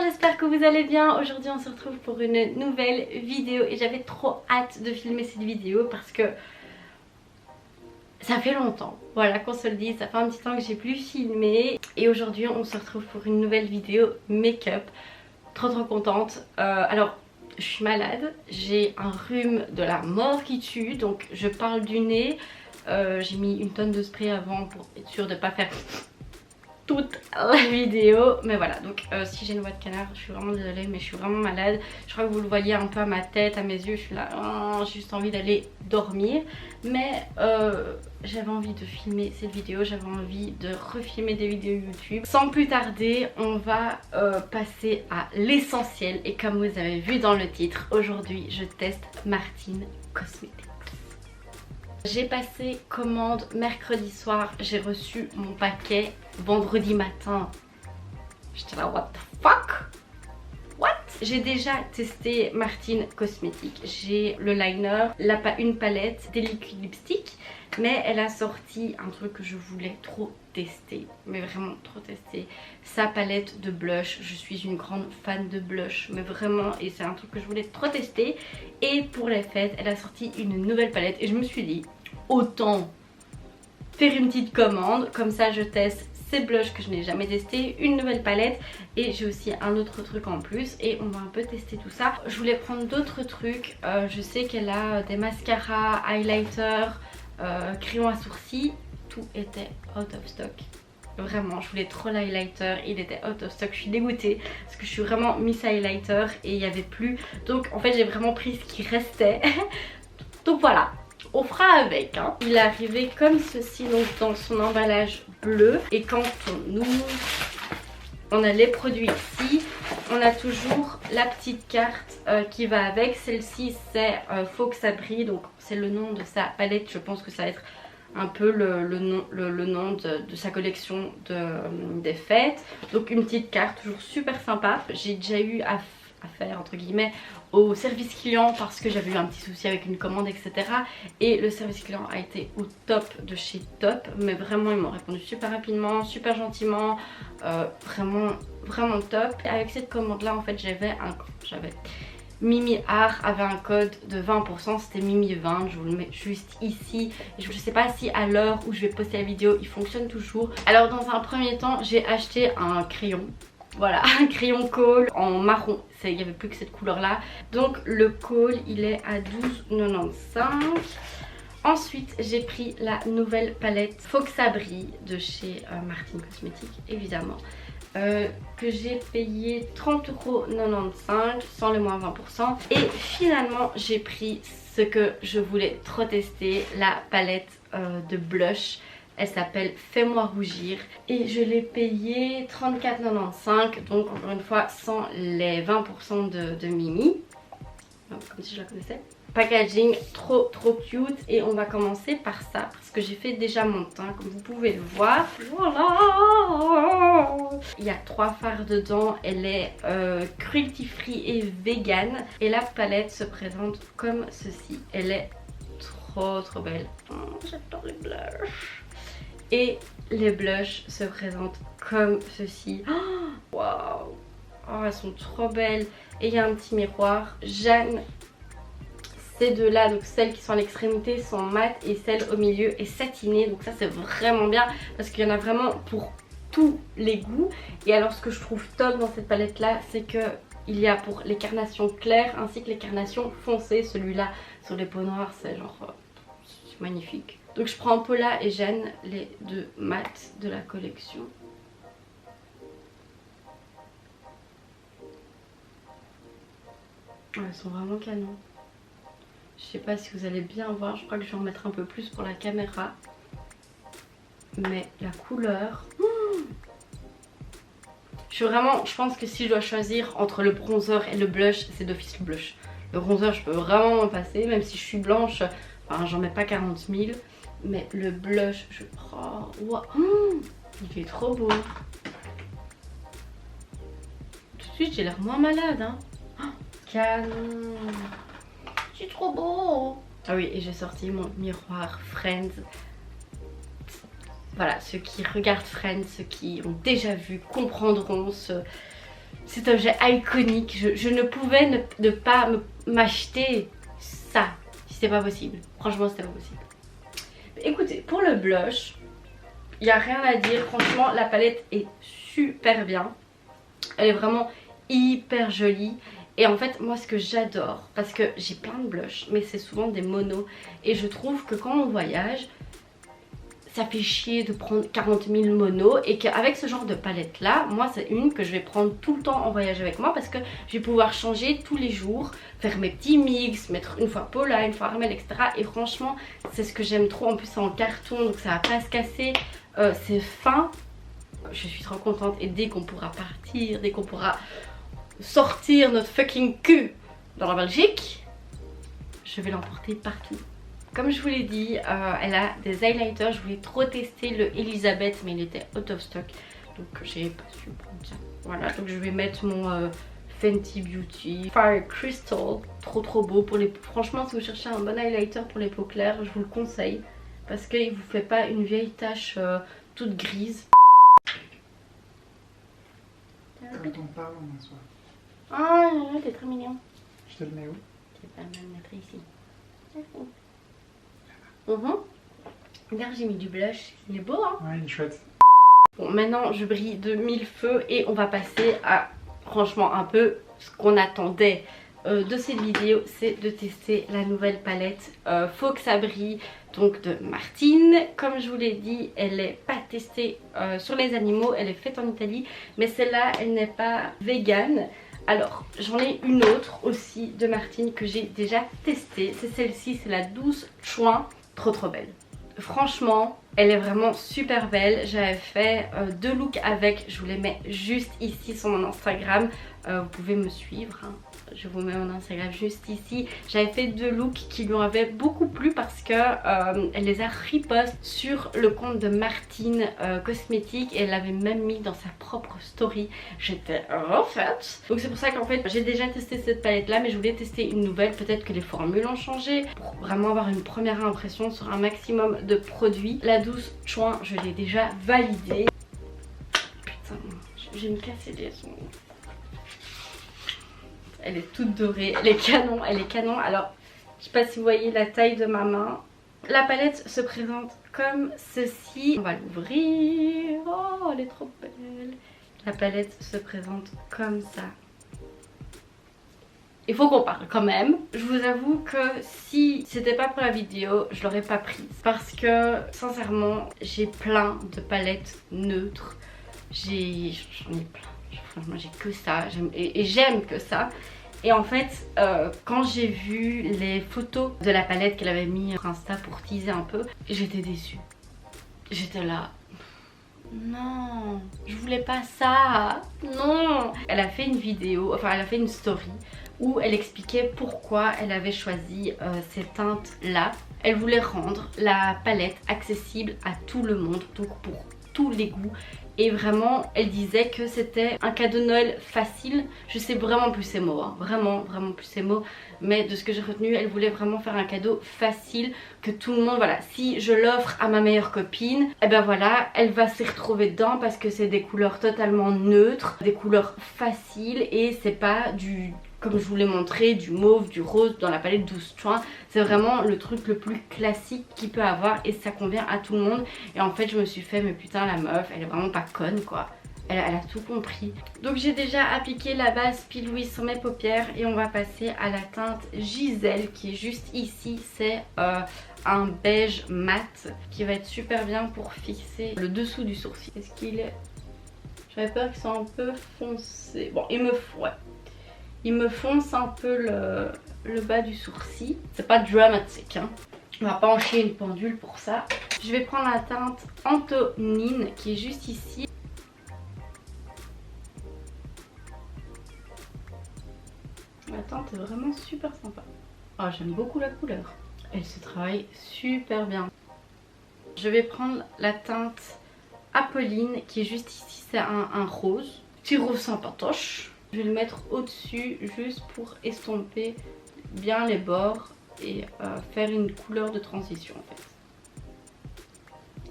j'espère que vous allez bien. Aujourd'hui on se retrouve pour une nouvelle vidéo et j'avais trop hâte de filmer cette vidéo parce que ça fait longtemps, voilà qu'on se le dise, ça fait un petit temps que j'ai plus filmé. Et aujourd'hui on se retrouve pour une nouvelle vidéo make-up. Trop contente. Alors je suis malade, j'ai un rhume de la mort qui tue, donc je parle du nez. J'ai mis une tonne de spray avant pour être sûre de ne pas faire toute la vidéo, mais voilà. Donc si j'ai une voix de canard, je suis vraiment désolée, mais je suis vraiment malade. Je crois que vous le voyez un peu à ma tête, à mes yeux, je suis là, j'ai juste envie d'aller dormir. Mais j'avais envie de filmer cette vidéo, j'avais envie de refilmer des vidéos YouTube. Sans plus tarder, on va passer à l'essentiel. Et comme vous avez vu dans le titre, aujourd'hui je teste Martine Cosmetics. J'ai passé commande mercredi soir, j'ai reçu mon paquet vendredi matin. J'étais là, what the fuck? What? J'ai déjà testé Martine Cosmetics. J'ai le liner, une palette, des liquides lipstick, mais elle a sorti un truc que je voulais trop tester, mais vraiment trop tester, sa palette de blush. Je suis une grande fan de blush, mais vraiment, et c'est un truc que je voulais trop tester. Et pour les fêtes, elle a sorti une nouvelle palette et je me suis dit, autant faire une petite commande, comme ça je teste ces blushs que je n'ai jamais testé, une nouvelle palette, et j'ai aussi un autre truc en plus et on va un peu tester tout ça. Je voulais prendre d'autres trucs, je sais qu'elle a des mascaras, highlighters, crayons à sourcils, tout était out of stock. Vraiment, je voulais trop l'highlighter, il était out of stock, je suis dégoûtée parce que je suis vraiment Miss Highlighter et il n'y avait plus. Donc en fait j'ai vraiment pris ce qui restait. Donc voilà, on fera avec hein. Il est arrivé comme ceci, donc dans son emballage bleu. Et quand on ouvre, on a les produits ici. On a toujours la petite carte qui va avec. Celle-ci c'est Faut que ça brille, donc c'est le nom de sa palette. Je pense que ça va être un peu le nom de sa collection des fêtes. Donc une petite carte, toujours super sympa. J'ai déjà eu affaire entre guillemets au service client parce que j'avais eu un petit souci avec une commande, etc. Et le service client a été au top de chez top, mais vraiment ils m'ont répondu super rapidement, super gentiment, vraiment top. Et avec cette commande là en fait j'avais Mimi Art avait un code de 20%, c'était Mimi 20, je vous le mets juste ici. Je ne sais pas si à l'heure où je vais poster la vidéo il fonctionne toujours. Alors dans un premier temps j'ai acheté un crayon. Voilà, un crayon kohl en marron, il n'y avait plus que cette couleur là. Donc le kohl il est à 12,95. Ensuite j'ai pris la nouvelle palette Faut que ça brille de chez Martine Cosmetics évidemment. Que j'ai payé 30,95€ sans le moins 20%. Et finalement j'ai pris ce que je voulais trop tester, la palette de blush. Elle s'appelle Fais-moi rougir et je l'ai payé 34,95€, donc encore une fois sans les 20% de Mimi, donc, comme si je la connaissais. Packaging trop cute et on va commencer par ça parce que j'ai fait déjà mon teint comme vous pouvez le voir. Voilà. Il y a 3 fards dedans, elle est cruelty free et vegan et la palette se présente comme ceci. Elle est trop belle. Oh, j'adore les blushs. Et les blushs se présentent comme ceci. Waouh, oh, elles sont trop belles. Et il y a un petit miroir. Jeanne, ces deux là, donc celles qui sont à l'extrémité sont mates et celle au milieu est satinée. Donc ça c'est vraiment bien parce qu'il y en a vraiment pour tous les goûts. Et alors ce que je trouve top dans cette palette là, c'est que il y a pour les carnations claires ainsi que les carnations foncées. Celui-là sur les peaux noires c'est genre c'est magnifique. Donc je prends Paula et Jeanne, les deux mat de la collection. Oh, elles sont vraiment canons. Je sais pas si vous allez bien voir, je crois que je vais en mettre un peu plus pour la caméra. Mais la couleur... Je pense que si je dois choisir entre le bronzer et le blush, c'est d'office le blush. Le bronzer je peux vraiment m'en passer, même si je suis blanche, enfin j'en mets pas 40 000. Mais le blush, je prends... Wow. Il est trop beau. Tout de suite, j'ai l'air moins malade. Hein. Canon. C'est trop beau. Ah oui, et j'ai sorti mon miroir Friends. Voilà, ceux qui regardent Friends, ceux qui ont déjà vu, comprendront ce cet objet iconique. Je ne pouvais ne pas m'acheter ça. C'était pas possible. Franchement, c'était pas possible. Écoutez, pour le blush, il n'y a rien à dire. Franchement, la palette est super bien. Elle est vraiment hyper jolie. Et en fait, moi, ce que j'adore, parce que j'ai plein de blushs, mais c'est souvent des monos. Et je trouve que quand on voyage, ça fait chier de prendre 40 000 monos. Et qu'avec ce genre de palette là, moi c'est une que je vais prendre tout le temps en voyage avec moi. Parce que je vais pouvoir changer tous les jours, faire mes petits mix, mettre une fois Paula, une fois Armel, etc. Et franchement, c'est ce que j'aime trop. En plus c'est en carton, donc ça va pas se casser. C'est fin. Je suis trop contente. Et dès qu'on pourra partir, dès qu'on pourra sortir notre fucking cul dans la Belgique, je vais l'emporter partout. Comme je vous l'ai dit, elle a des highlighters. Je voulais trop tester le Elizabeth, mais il était out of stock, donc j'ai pas su prendre ça. Voilà, donc je vais mettre mon Fenty Beauty Fire Crystal, trop beau pour les. Franchement, si vous cherchez un bon highlighter pour les peaux claires, je vous le conseille parce qu'il vous fait pas une vieille tache toute grise. Quand on parle, on m'assoit. Ah, t'es très mignon. Je te le mets où? Je vais pas me le mettre ici. Regarde, j'ai mis du blush. Il est beau, hein? Ouais, il est chouette. Bon, maintenant je brille de mille feux et on va passer à, franchement, un peu ce qu'on attendait de cette vidéo, c'est de tester la nouvelle palette Faut que ça brille, donc de Martine. Comme je vous l'ai dit, elle n'est pas testée sur les animaux, elle est faite en Italie, mais celle-là, elle n'est pas végane. Alors, j'en ai une autre aussi de Martine que j'ai déjà testée. C'est celle-ci, c'est la Douce Chouin. Trop belle. Franchement, elle est vraiment super belle. J'avais fait 2 looks avec. Je vous les mets juste ici sur mon Instagram. Vous pouvez me suivre, hein. Je vous mets mon Instagram juste ici. J'avais fait 2 looks qui lui avaient beaucoup plu parce que elle les a repost sur le compte de Martine Cosmétique et elle l'avait même mis dans sa propre story. J'étais refaite. Donc c'est pour ça qu'en fait j'ai déjà testé cette palette là, mais je voulais tester une nouvelle. Peut-être que les formules ont changé pour vraiment avoir une première impression sur un maximum de produits. La Douce Chouin, je l'ai déjà validée. Putain, je vais me casser les ongles. Elle est toute dorée, elle est canon, Alors, je sais pas si vous voyez la taille de ma main. La palette se présente comme ceci. On va l'ouvrir. Oh, elle est trop belle. La palette se présente comme ça. Il faut qu'on parle quand même. Je vous avoue que si c'était pas pour la vidéo, je l'aurais pas prise. Parce que, sincèrement, j'ai plein de palettes neutres. J'en ai plein. Franchement, j'ai que ça. Et j'aime que ça. Et en fait, quand j'ai vu les photos de la palette qu'elle avait mis sur Insta pour teaser un peu, j'étais déçue. J'étais là. Non, je voulais pas ça. Non. Elle a fait une vidéo, enfin elle a fait une story où elle expliquait pourquoi elle avait choisi ces teintes là. Elle voulait rendre la palette accessible à tout le monde, donc pour tous les goûts. Et vraiment, elle disait que c'était un cadeau de Noël facile. Je sais vraiment plus ces mots, hein. Vraiment plus ces mots. Mais de ce que j'ai retenu, elle voulait vraiment faire un cadeau facile. Que tout le monde, voilà, si je l'offre à ma meilleure copine, et ben voilà, elle va s'y retrouver dedans parce que c'est des couleurs totalement neutres, des couleurs faciles et c'est pas du, comme je vous l'ai montré, du mauve, du rose dans la palette Douce Chouin. C'est vraiment le truc le plus classique qu'il peut avoir et ça convient à tout le monde. Et en fait, je me suis fait, mais putain, la meuf, elle est vraiment pas conne quoi. Elle a tout compris. Donc j'ai déjà appliqué la base P. Louise sur mes paupières et on va passer à la teinte Giselle qui est juste ici. C'est un beige mat qui va être super bien pour fixer le dessous du sourcil. Est-ce qu'il est... J'avais peur qu'il soit un peu foncé. Bon, il me fonce un peu le bas du sourcil. C'est pas dramatique, hein. On va pas enchaîner une pendule pour ça. Je vais prendre la teinte Antonine qui est juste ici. La teinte est vraiment super sympa. Oh, j'aime beaucoup la couleur. Elle se travaille super bien. Je vais prendre la teinte Apolline qui est juste ici. C'est un rose. Petit rose sympatoche. Je vais le mettre au-dessus juste pour estomper bien les bords et faire une couleur de transition en fait.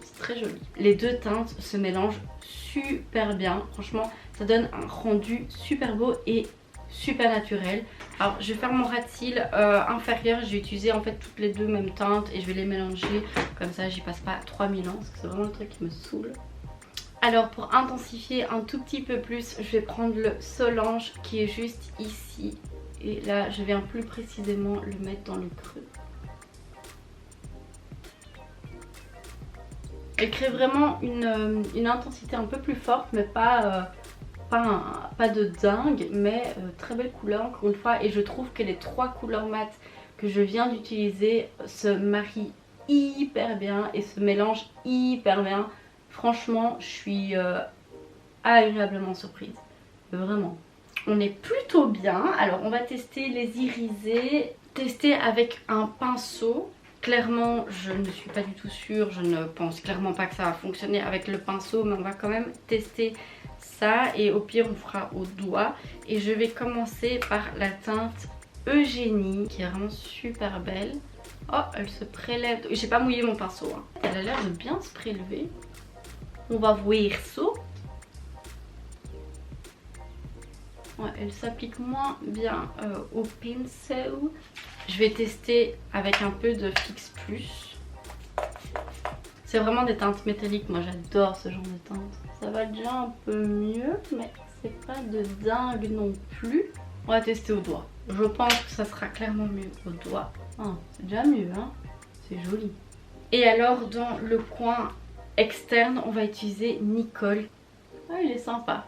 C'est très joli. Les deux teintes se mélangent super bien. Franchement, ça donne un rendu super beau et super naturel. Alors je vais faire mon ras de cils inférieur, j'ai utilisé en fait toutes les deux mêmes teintes et je vais les mélanger, comme ça j'y passe pas 3000 ans parce que c'est vraiment le truc qui me saoule. Alors pour intensifier un tout petit peu plus, je vais prendre le Solange qui est juste ici. Et là je viens plus précisément le mettre dans le creux. Elle crée vraiment une intensité un peu plus forte, mais pas de dingue, mais très belle couleur encore une fois. Et je trouve que les trois couleurs mat que je viens d'utiliser se marient hyper bien et se mélangent hyper bien. Franchement, je suis agréablement surprise, vraiment. On est plutôt bien. Alors on va tester les irisés, tester avec un pinceau. Clairement, je ne suis pas du tout sûre, je ne pense clairement pas que ça va fonctionner avec le pinceau, mais on va quand même tester ça et au pire on fera au doigt. Et je vais commencer par la teinte Eugénie qui est vraiment super belle. Oh, elle se prélève, j'ai pas mouillé mon pinceau, hein. Elle a l'air de bien se prélever. On va voir ça. Ouais, elle s'applique moins bien au pinceau. Je vais tester avec un peu de Fix Plus. C'est vraiment des teintes métalliques, moi j'adore ce genre de teintes. Ça va déjà un peu mieux, mais c'est pas de dingue non plus. On va tester au doigt. Je pense que ça sera clairement mieux au doigt. Ah, c'est déjà mieux, hein. C'est joli. Et alors dans le coin externe, on va utiliser Nicole. Ah, il est sympa.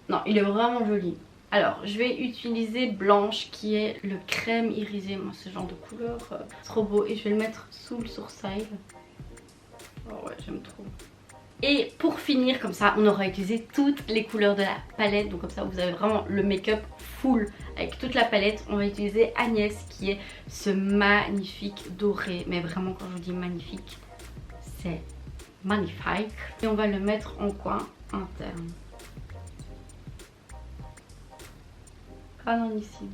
Non, il est vraiment joli. Alors, je vais utiliser Blanche qui est le crème irisé. Moi, ce genre de couleur, trop beau. Et je vais le mettre sous le sourcil. Oh ouais, j'aime trop. Et pour finir, comme ça, on aura utilisé toutes les couleurs de la palette. Donc comme ça, vous avez vraiment le make-up full avec toute la palette. On va utiliser Agnès qui est ce magnifique doré. Mais vraiment, quand je vous dis magnifique, c'est magnifique. Et on va le mettre en coin interne. Canonissime.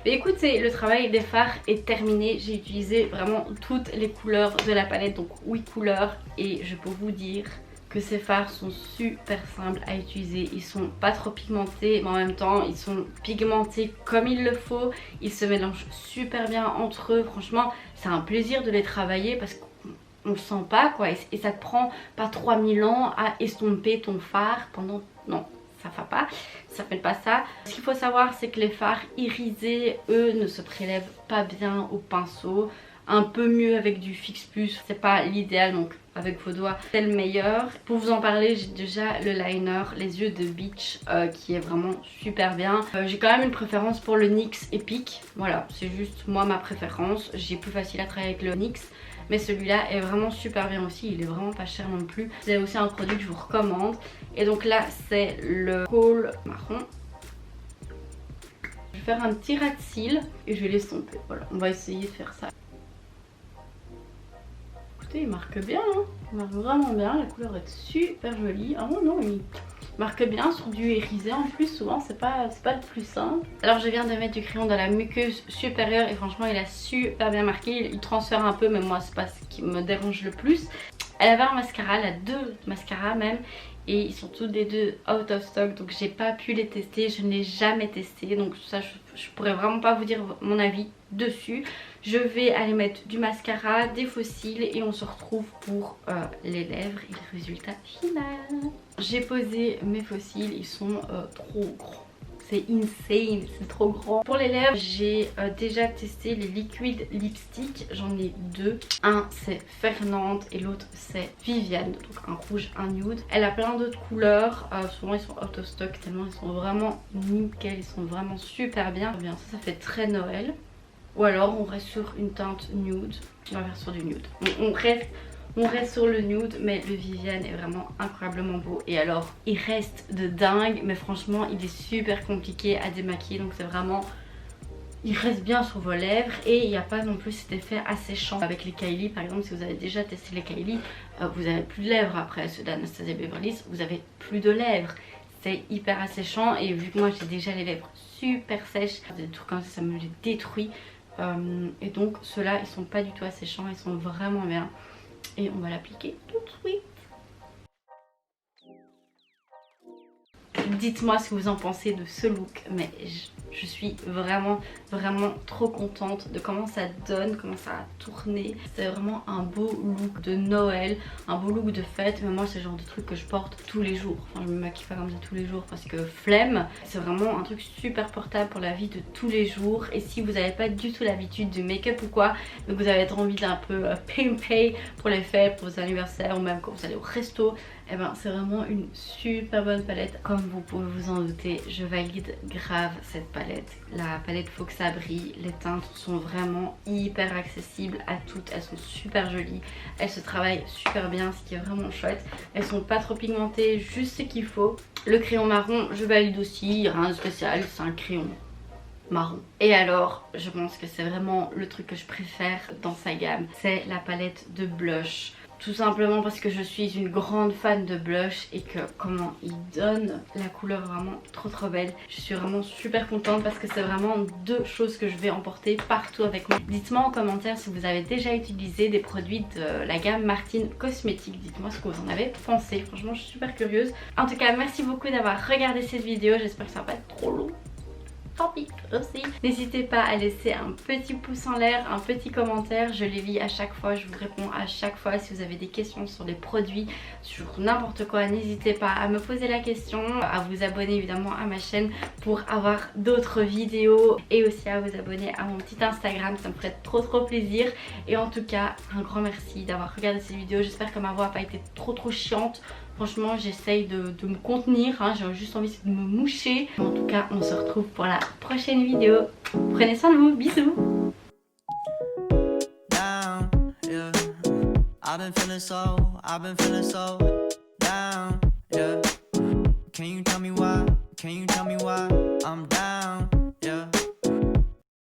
Mais écoutez, le travail des fards est terminé. J'ai utilisé vraiment toutes les couleurs de la palette, donc 8 couleurs. Et je peux vous dire que ces fards sont super simples à utiliser. Ils sont pas trop pigmentés, mais en même temps ils sont pigmentés comme il le faut. Ils se mélangent super bien entre eux. Franchement, c'est un plaisir de les travailler parce qu'on le sent pas quoi. Et ça te prend pas 3000 ans à estomper ton fard pendant... Non, ça fait pas, ça fait pas ça. Ce qu'il faut savoir, c'est que les fards irisés, eux, ne se prélèvent pas bien au pinceau. Un peu mieux avec du Fix Plus, c'est pas l'idéal, donc avec vos doigts c'est le meilleur. Pour vous en parler, j'ai déjà le liner les yeux de Beach qui est vraiment super bien. J'ai quand même une préférence pour le NYX Epic, voilà, c'est juste moi ma préférence. J'ai plus facile à travailler avec le NYX, mais celui-là est vraiment super bien aussi, il est vraiment pas cher non plus. C'est aussi un produit que je vous recommande. Et donc là c'est le Kohl marron. Je vais faire un petit ras de cils et je vais l'estomper, voilà, on va essayer de faire ça. Il marque bien, hein. Il marque vraiment bien, la couleur est super jolie. Ah non, il marque bien sur du irisé en plus, souvent c'est pas le plus simple. Alors je viens de mettre du crayon dans la muqueuse supérieure et franchement il a super bien marqué. Il transfère un peu, mais moi c'est pas ce qui me dérange le plus. Elle avait un mascara, elle a deux mascaras même, et ils sont tous les deux out of stock, donc j'ai pas pu les tester, je ne l'ai jamais testé, donc ça je pourrais vraiment pas vous dire mon avis dessus. Je vais aller mettre du mascara, des faux cils et on se retrouve pour les lèvres et le résultat final. J'ai posé mes faux cils, ils sont trop grands. C'est insane, c'est trop grand. Pour les lèvres, j'ai déjà testé les liquid lipstick. J'en ai deux. Un c'est Fernande et l'autre c'est Viviane. Donc un rouge, un nude. Elle a plein d'autres couleurs. Souvent ils sont out of stock tellement ils sont vraiment nickel. Ils sont vraiment super bien. Ça fait très Noël. Ou alors on reste sur une teinte nude. On va faire sur du nude. On reste sur le nude, mais le Viviane est vraiment incroyablement beau. Et alors, il reste de dingue, mais franchement, il est super compliqué à démaquiller. Donc c'est vraiment... Il reste bien sur vos lèvres et il n'y a pas non plus cet effet asséchant. Avec les Kylie, par exemple, si vous avez déjà testé les Kylie, vous n'avez plus de lèvres après ceux d'Anastasia Beverly Hills. Vous avez plus de lèvres. C'est hyper asséchant et vu que moi j'ai déjà les lèvres super sèches, des trucs comme ça me les détruit. Et donc ceux-là, ils sont pas du tout asséchants, ils sont vraiment bien. Et on va l'appliquer tout de suite. Dites-moi ce que vous en pensez de ce look, mais je suis vraiment trop contente de comment ça donne, comment ça a tourné. C'est vraiment un beau look de Noël, un beau look de fête. Mais moi c'est le genre de truc que je porte tous les jours. Enfin je me maquille pas comme ça tous les jours parce que flemme. C'est vraiment un truc super portable pour la vie de tous les jours. Et si vous n'avez pas du tout l'habitude du make-up ou quoi, mais vous avez envie d'un peu pimper pour les fêtes, pour vos anniversaires ou même quand vous allez au resto, et ben c'est vraiment une super bonne palette. Comme vous pouvez vous en douter, je valide grave cette palette. La palette Faut que ça brille, les teintes sont vraiment hyper accessibles à toutes, elles sont super jolies, elles se travaillent super bien, ce qui est vraiment chouette. Elles sont pas trop pigmentées, juste ce qu'il faut. Le crayon marron, je valide aussi, rien de spécial, c'est un crayon marron. Et alors, je pense que c'est vraiment le truc que je préfère dans sa gamme, c'est la palette de blush. Tout simplement parce que je suis une grande fan de blush et que comment il donne la couleur vraiment trop belle. Je suis vraiment super contente parce que c'est vraiment deux choses que je vais emporter partout avec moi. Dites-moi en commentaire si vous avez déjà utilisé des produits de la gamme Martine Cosmétiques. Dites-moi ce que vous en avez pensé. Franchement, je suis super curieuse. En tout cas, merci beaucoup d'avoir regardé cette vidéo. J'espère que ça va pas être trop long. Tant pis aussi. N'hésitez pas à laisser un petit pouce en l'air, un petit commentaire, je les lis à chaque fois, je vous réponds à chaque fois. Si vous avez des questions sur les produits, sur n'importe quoi, n'hésitez pas à me poser la question, à vous abonner évidemment à ma chaîne pour avoir d'autres vidéos et aussi à vous abonner à mon petit Instagram, ça me ferait trop plaisir. Et en tout cas, un grand merci d'avoir regardé cette vidéo, j'espère que ma voix n'a pas été trop chiante. Franchement, j'essaye de me contenir, hein. J'ai juste envie de me moucher. En tout cas, on se retrouve pour la prochaine vidéo. Prenez soin de vous, bisous. Can you tell me why? I'm down.